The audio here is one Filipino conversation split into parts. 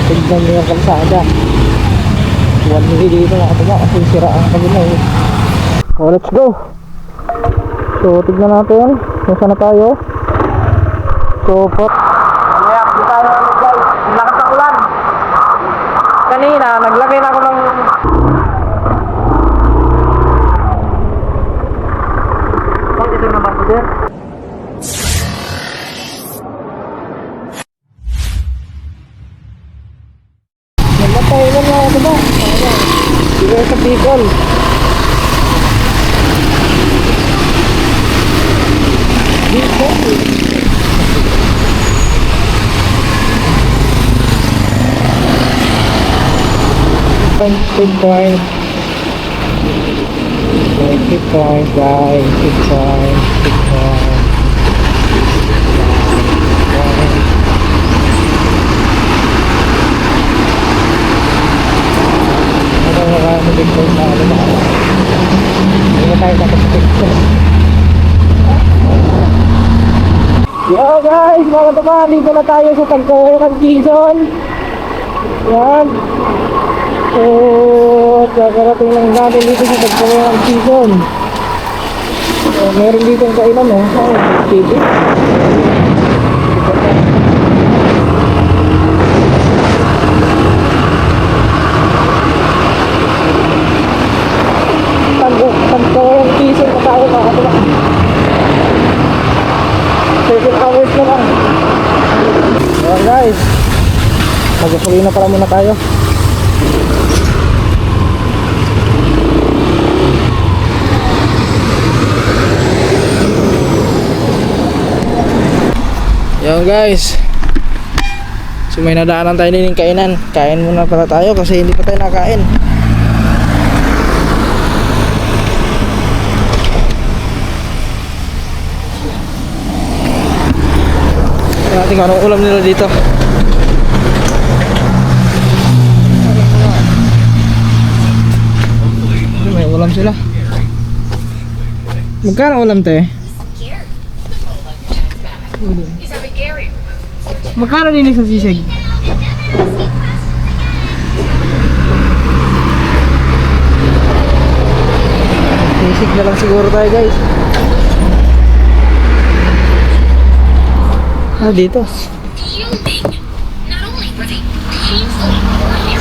tignan nyo yung kalsada. Huwag nyo dito mga katuba kasi sira ang kabila eh. So let's go. So tignan natin kung saan na tayo. So pot mamaya di tayo ulit guys. Lakas ng ulan. Kanina naglagay na ako ng ito na ba sir? Namatay lang mga katuba. Dito sa Bicol. Big point guys, big point. Ano na big point na ano na hindi na tayo nakapagpicture. Yo guys, mga katuba, dito na tayo sa Tagkawayan, Quezon. Yan. So, kakarating lang natin dito sa Tagkawayan, Quezon. So, meron dito ang kainan, no? TV. Tagkawayan, Quezon na tayo, mga katuba. 7 hours na lang. Ayan guys, mag-gasolina pala muna tayo. Ayan guys, so may nadaanan tayo din yung kainan. Kain muna pala tayo kasi hindi pa tayo nakain. Natin kung anong ulam nila dito. May ulam sila. Magkano ulam te? Magkano din sa sisig? Sisig na lang siguro tayo guys. Ah, dito.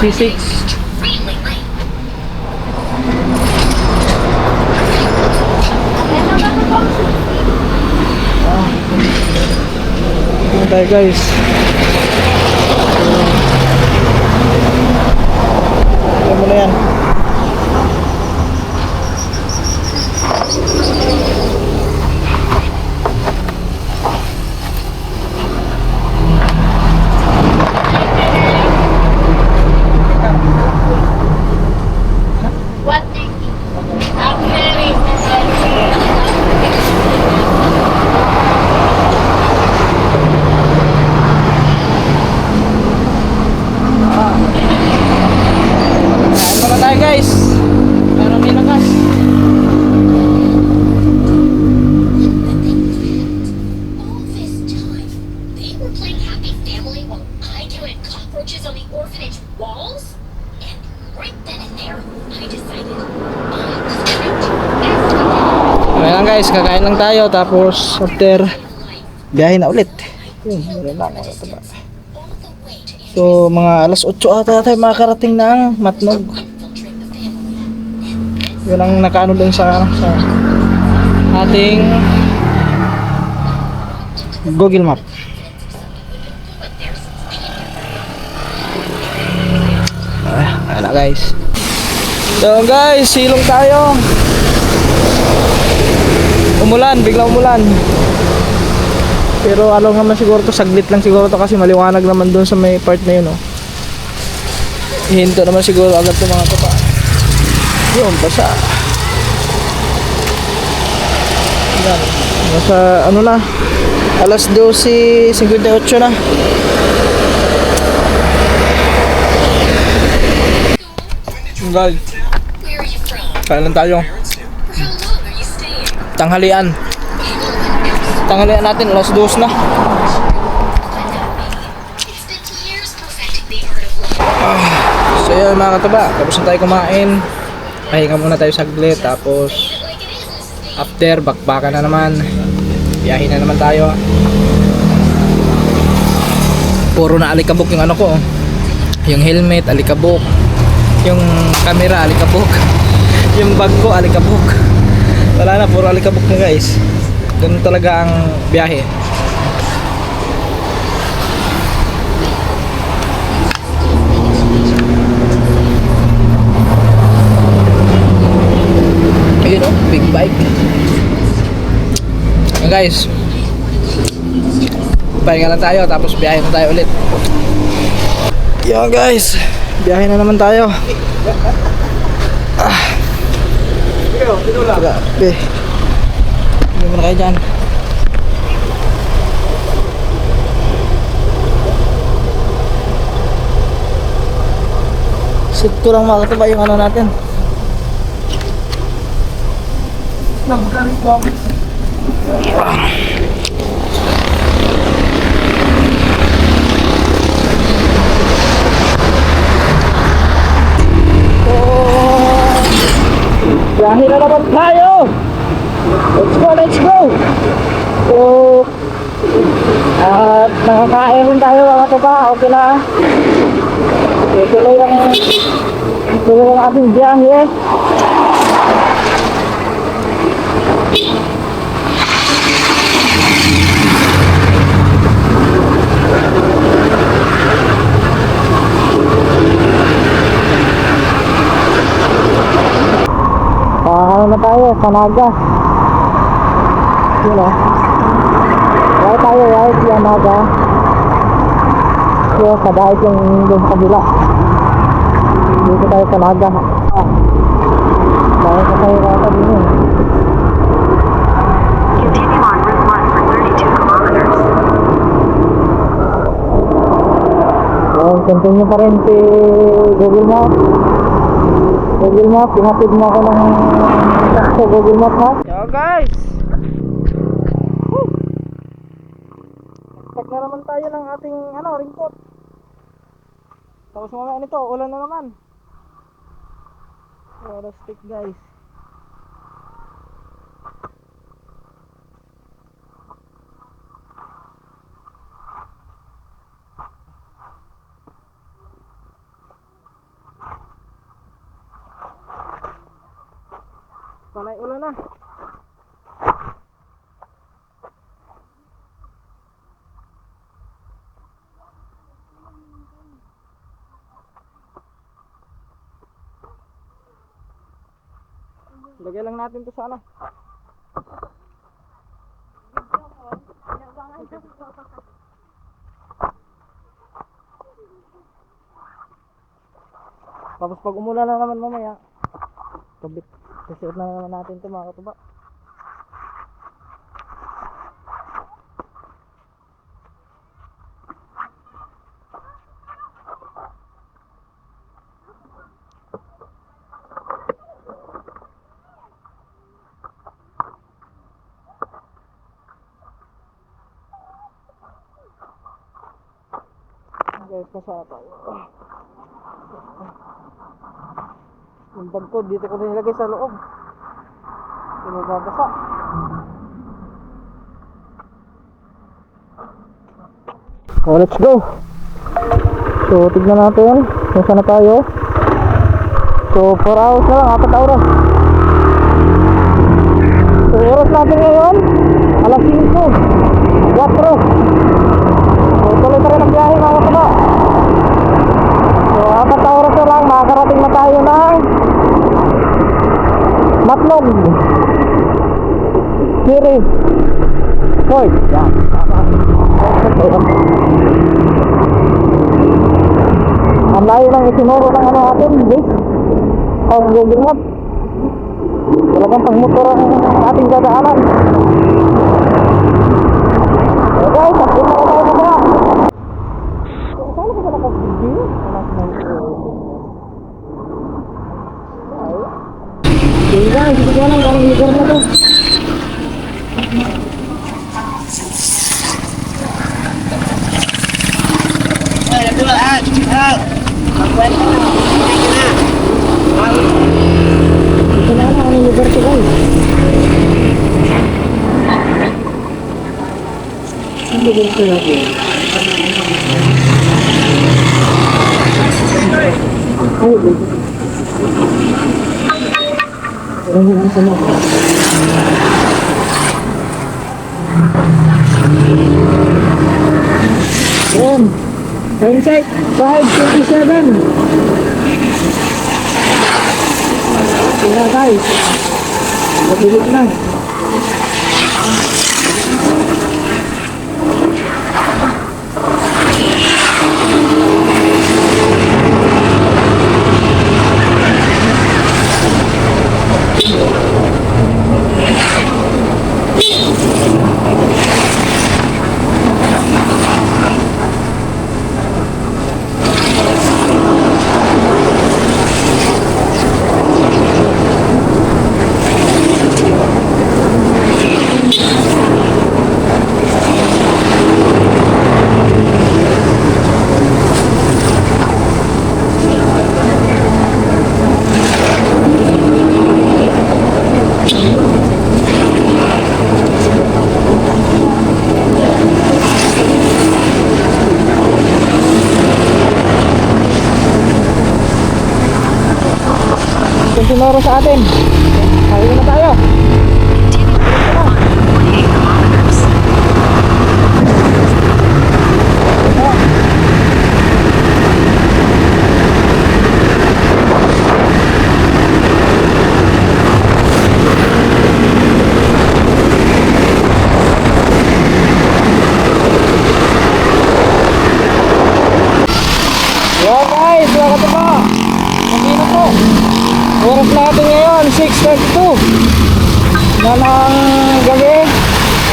C6. Ano tayo guys? Ayan mo na yan. Guys, parang may lakas. All this time, they were playing Happy Family while I counted cockroaches on the orphanage walls. And right then and there, I decided I was going to everything. Ayan guys, kakain lang tayo tapos after biyahe na ulit. Meron lang ako ito ba. So mga alas 8 ata tayo makakarating ng Matnog. Yun ang nakaano dun sa ating Google Map. Ayan na guys. So guys, silong tayo. Umulan, biglang umulan. Pero ano naman siguro to, saglit lang siguro to kasi maliwanag naman dun sa may part na yun, oh. Hinto naman siguro agad to mga kapa. Yun, basa. Yan. Nasa ano na, alas 12:58 na. Guys, Where are you from? kailan tayo? For how long are you staying? Tanghalian. Tanghalian natin, alas 2 na. It's been years perfecting the art of yun mga katuba, tapos na tayo kumain. Pahinga muna tayo saglit, tapos after, bakbakan na naman. Biyahin na naman tayo. Puro na alikabok yung ano ko. Yung helmet, alikabok. Yung camera, alikabok. Yung bag ko, alikabok. Wala na, puro alikabok na guys. Ganun talaga ang biyahe. Ayun o, big bike. Ayan guys, pahinga lang tayo tapos biyahe na tayo ulit. Yan guys, biyahe na naman tayo. Grabe. Hindi mo na kayo dyan. Sit ko lang makataba yung ano natin. Biyahe na naman tayo! Let's go, let's go! So, at nakakain rin tayo mga tuba, okay na. Tuloy ang ating biyahe. Ano na tayo, Sanaga. Yun o. Right tayo, right, Sanaga. So, kadahit yung doon sa kabila. Dito tayo, Sanaga. Dahil sa tayo rata din yun. Continue on Route 1 for 32 kilometers. So, continue pa rin si Google Maps. Google Maps, pinatid mo ako ng sa Google Maps ha. Yo guys! Expect na naman tayo ng ating raincoat. Tapos mamaya nito, ulan na naman. Oras stick guys. Panay ulan na. Lagay lang natin to sa ano. Tapos pag umulan na naman mamaya, kabit. Susuot na naman natin ito mga katuba. Guys, pasaya tayo. Yung bag ko, dito ko nilagay sa loob. Hindi mo babasa. Oh, let's go. So, tignan natin kung saan na tayo. So, 4 hours na lang, 4 oras. So, oras natin ngayon, alas 5. 4. So, tuloy pa rin ang biyahe mga kaba. So, 4 oras na lang, makakarating na tayo ng Matlog Kiri Fort. Yan, tama. Ang layo ng isinuro ng atin base ang Google Maps. Talagang pang motor ang ating dadaanan. Okay, tapos na tayo na ba? Saan ko ba nakapag-video? Okay guys, hindi ko alam kung lugar na to. Ay, ito lang. lugar to guys. Ang lugar to natin. Ay, lugar. Parang yung sama. Yan. Time check. 5:27. Kaya guys. Mabilis na. Sunoro sa atin. Kaya na tayo. Yo guys, mga katuba. Magino po. Oras natin ngayon, 6:32 na ng gabi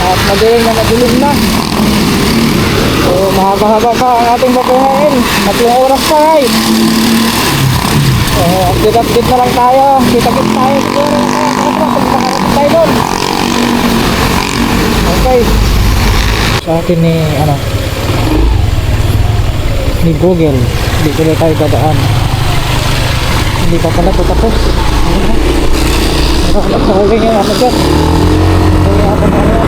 at madilim na. So mahaba-haba pa ang ating babuhayin. 3 oras pa guys. So update na lang tayo. Kita-kit tayo siguro. Pagkakaroon tayo doon. Okay. Sa atin ni Google, hindi ko tayo dadaan. Hindi pa pala ito tapos. Nakakasawin yung ano dyan. Kaya ako na yan.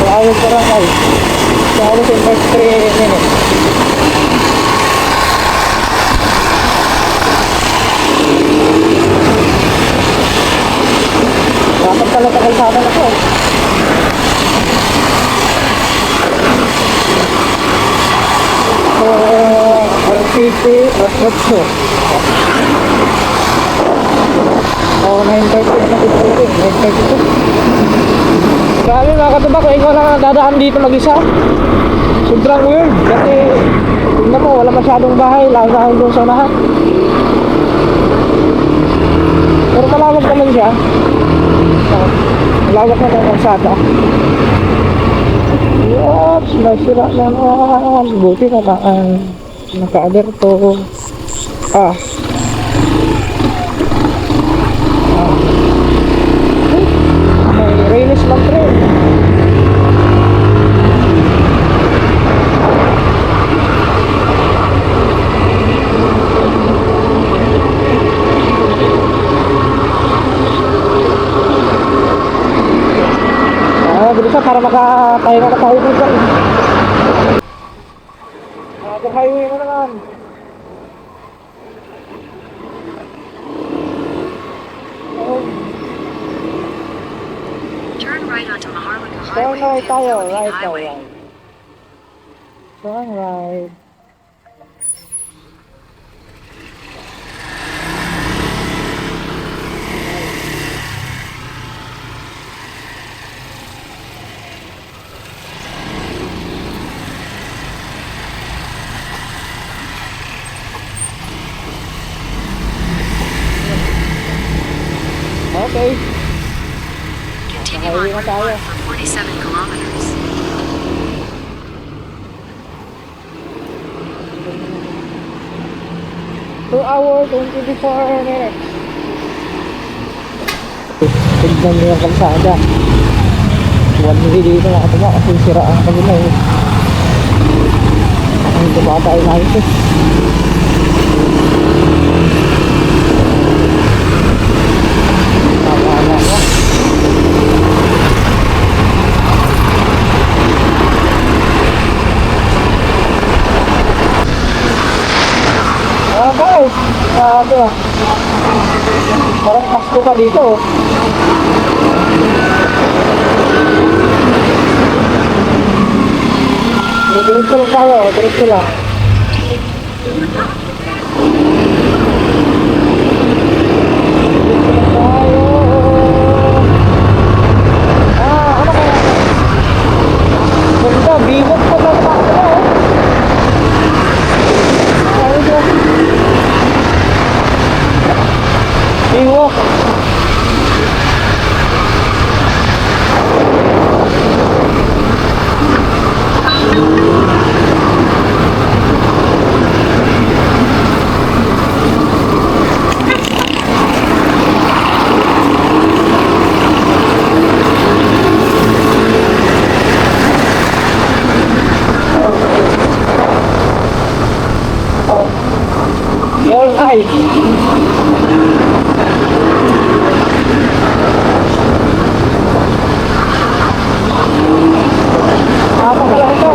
Ayos ka lang guys. Ayos in first 3 minutes. Dapat pala takalsada na ko. City, Rosotso. Oh, 9:30 na dito. 9:32. Grabe mga katuba, kung ikaw lang dadaan dito mag-isa, sobrang weird. Kasi, tignan mo, wala masyadong bahay. Lahat doon sa unahan. Pero malawag naman siya. Malawag na ng kalsada. Oops, nasira naman. Buti na lang. Naka-alerto. May railis lang pre. Bilisan para makapahinga na tayo dito. Highway na naman. Turn right onto Maharlika Turn Highway right via tayo, Philippine right tayo. Highway. Turn right. Okay. Continue on Route 1 for 47 kilometers. 2 hours and 24 minutes. Tignan nyo yung kalsada. 1 minute dito mga katuba kasi sira ang kabila eh. Ito ba tayo na ito? Tama na ako. Guys, grabe ah. Parang Pasko ka dito. Diretso lang tayo, diretso lang. Tayo. Ano kaya? Ganda, bimot po lang ako na eh. Ayun. Iwok. Your eye. Apa kalau itu?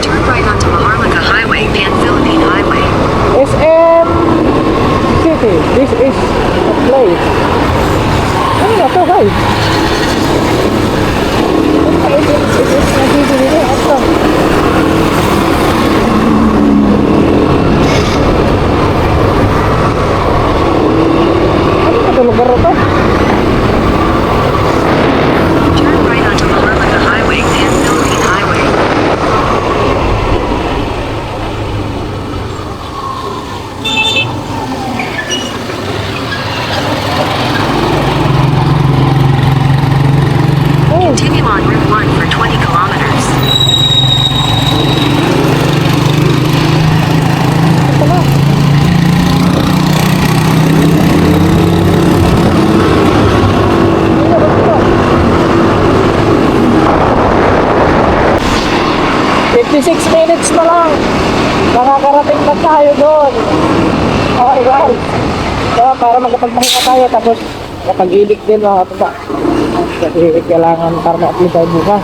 Turn right onto Maharlika Highway, Pan-Philippine Highway. SM City. This is a place. Ano na to guys? It is a city dito. Ito. Ano na to lugar na to? Turn right onto Maharlika Highway, Pan-Philippine Highway. Continue on Route 1 for 20 kilometers. Ito na. Ano ba ito? 56 minutes na lang. Nakakarating na tayo doon. Okay guys. So, para magkapagpahinga tayo tapos nakag-ilik din mga katuba. Kasi kailangan para ma-upload tayo bukas.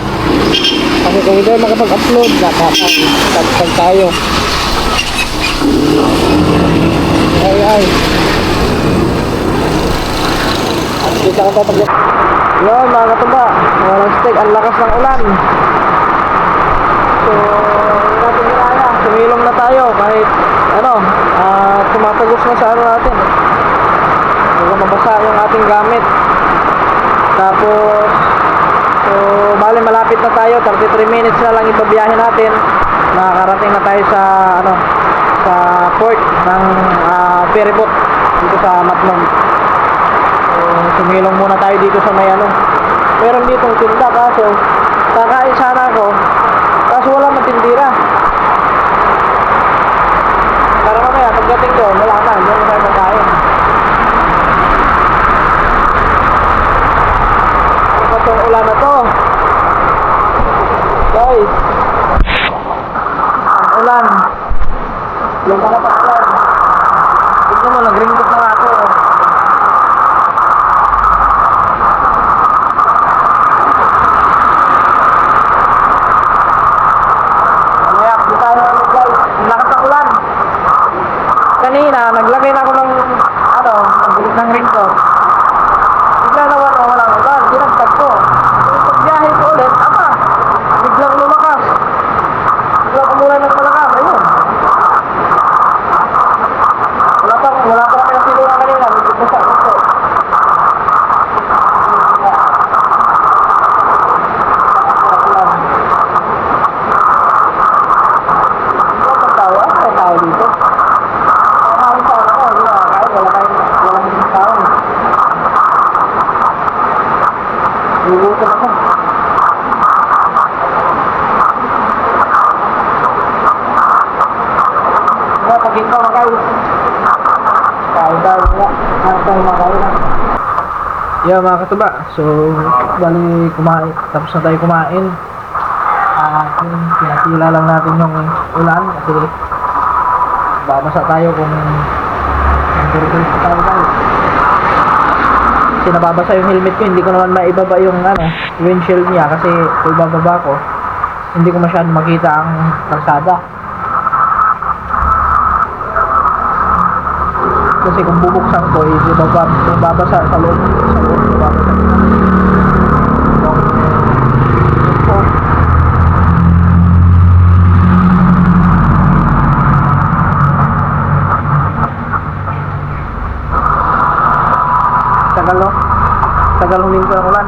Kasi kung hindi makapag-upload, nakakapag tayo. Ay. Dito ako tataglit. Yun mga katuba. Walang stick. Ang lakas ng ulan. So, natin ginaya. Sumilong na tayo kahit tumatagos na sa ano natin. Huwag mabasa yung ating gamit. Tapos, so, bali malapit na tayo. 33 minutes na lang ipabiyahe natin. Nakakarating na tayo sa, sa port ng ferryboat dito sa Matlon. So, sumilong muna tayo dito sa may meron ditong tinda kaso, kakain sana ako. Kaso wala matindira. Para mamaya, pagdating doon, wala na. Doon na tayo magkain. Itong ulan na to guys, ang ulan lumakas ang ulan. Tignan mo, nag-ringkot na ako. Mamaya, di tayo guys, lakas ang ulan. Kanina, naglagay na ako ng ng ringkot. Bigla naman walang ulan, dinagtag ko. Pagbiyahe ko ulit, biglang lumakas. Biglang umulan ng malakas, ayun. Wala pa kami nasilungan kanina, medyo basa ko. Kain tayo nga. Kain tayo makain. Yeah mga katuba. So, bali kumain. Tapos na tayo kumain. Pinatila lang natin yung ulan kasi babasa tayo kung turtle tayo. Kasi nababasa yung helmet ko, hindi ko naman maibaba yung windshield niya kasi kung ibababa ko hindi ko masyadong makita ang kalsada. Kasi kung bubuksan ko is babasa sa loob babasa tagal huling ko ang ulan.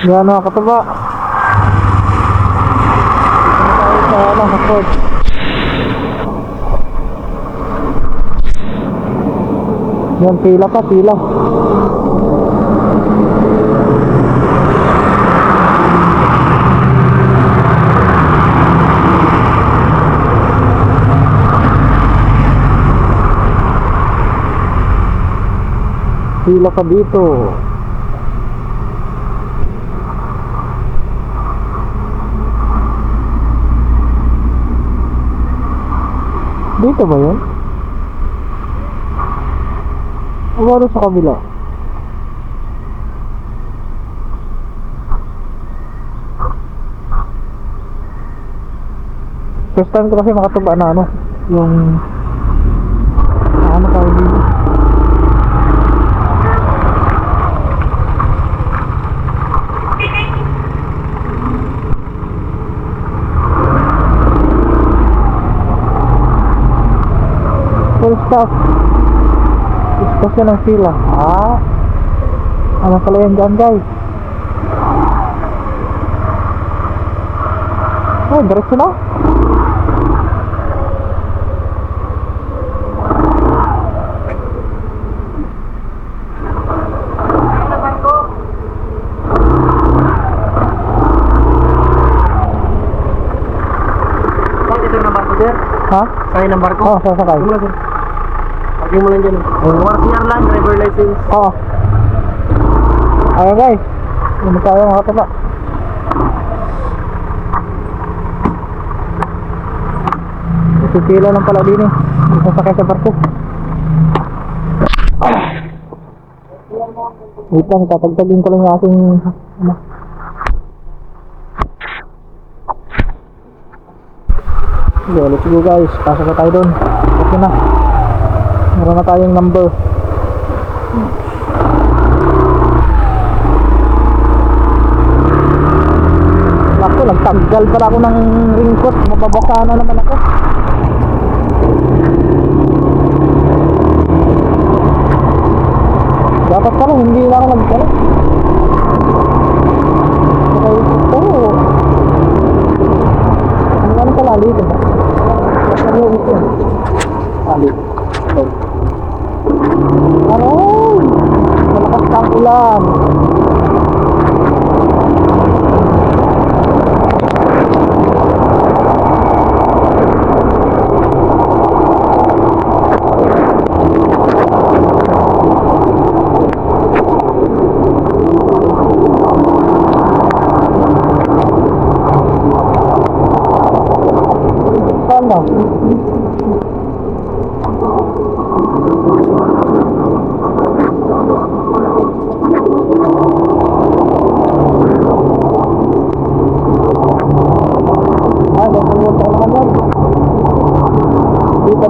Yan mga katuba. Dito na tayo sa port. Yan, pila pa, pila. Pila ka dito. Dito ba yun? O ano sa kabila? First time ko kasi makatuba na yung ano tawag dito. Stop. Kasi ng sila. Ano pala yan dyan guys? Oh, diretso na. Ha? Sakay ng barko? Oo, sasakay. Pagin mo lang dyan. CR lang, driver license. Oo. Ayan guys. Hindi tayo mga katuba. Sisila lang pala din eh. Sasakay sa barko. Wait lang, tatagtagin ko lang yung aking Okay, let's go guys. Pasok na tayo doon. Okay na. Meron na tayong number. Naku, nagtanggal pala ako ng ringkot. Mababasa na naman ako. Dapat pala, hindi na ako nagkala. Okay, ito. Ano pala dito ba? Ano ito? Dito. Aray! Malakas na ang ulan.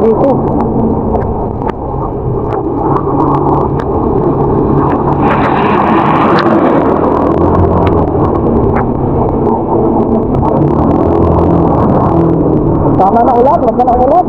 Dito. Tama na ulan, wag na ulan.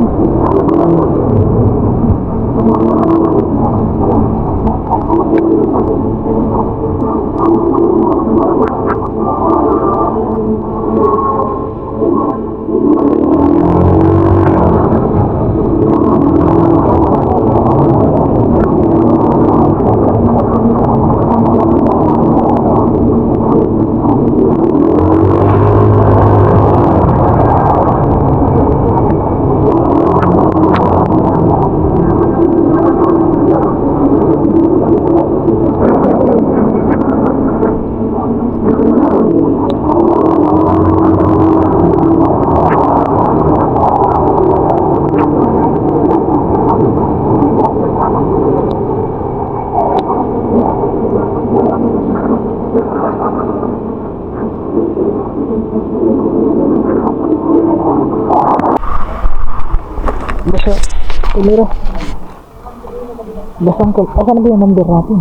sa tuliro. Basang ko. Asan na ba yung number natin?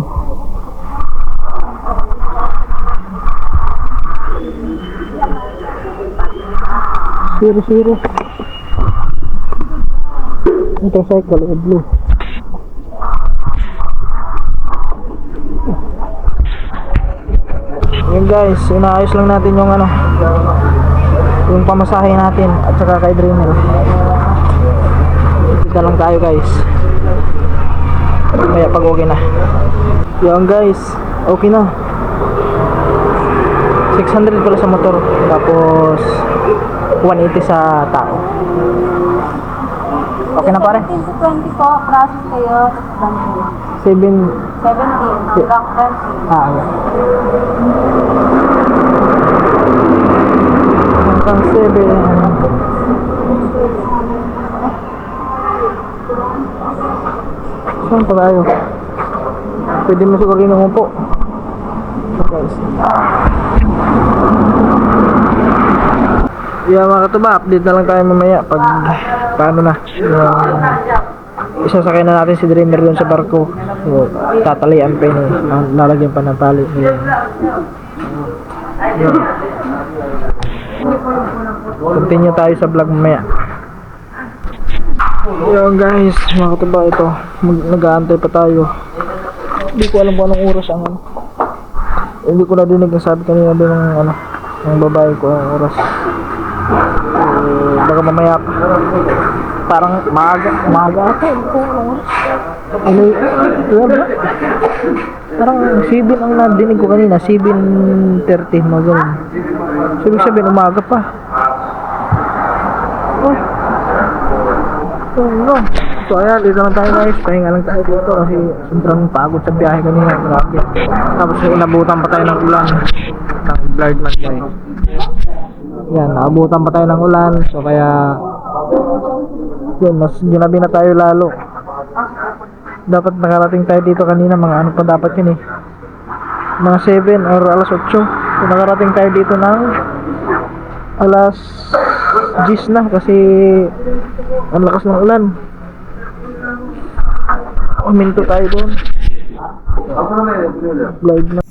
Zero. Motorcycle blue. Yun guys, inaayos lang natin yung ano, yung pamasahe natin at saka kay Dreamer. Kita lang tayo guys. Kaya pag okay na. Yun guys, okay na. 600 pala sa motor, tapos 180 sa tao. Okay na pare? 15 to 20 po, process kayo, tapos 7. 17, hanggang 20. Ah, okay. Hanggang 7. Saan pa tayo? Pwede mo siguro rin umupo. So guys. Yeah, mga katuba, update na lang tayo mamaya pag paano na yung isasakay na natin si Dreamer doon sa barko. So, tatalian pa yun, lalagyan pa ng tali. Yun. Continue tayo sa vlog mamaya. Yun guys, mga katuba, ito nag-aantay pa tayo. Hindi ko alam kung anong oras ang ano. Hindi ko na dinig ang sabi kanina doon ng ano, ng babae ko ang oras. Baka mamaya pa. Parang maaga ako. Ano yun? Parang 7 ang nadinig ko kanina, 7:30 mga ganun. So, ibig sabihin umaga pa. No. So ayan, dito lang tayo guys. Pahinga lang tayo dito kasi sobrang pagod sa biyahe kanina. Grabe. Tapos inabutan pa tayo ng ulan. Ng blurred man guys. Yan, naabutan pa tayo ng ulan. So kaya yun, mas ginabi na tayo lalo. Dapat nakarating tayo dito kanina. Mga ano pa dapat yun eh, mga 7 or alas 8. So nakarating tayo dito ng alas 10 na kasi ang lakas ng ulan. Uminto tayo doon. Live na.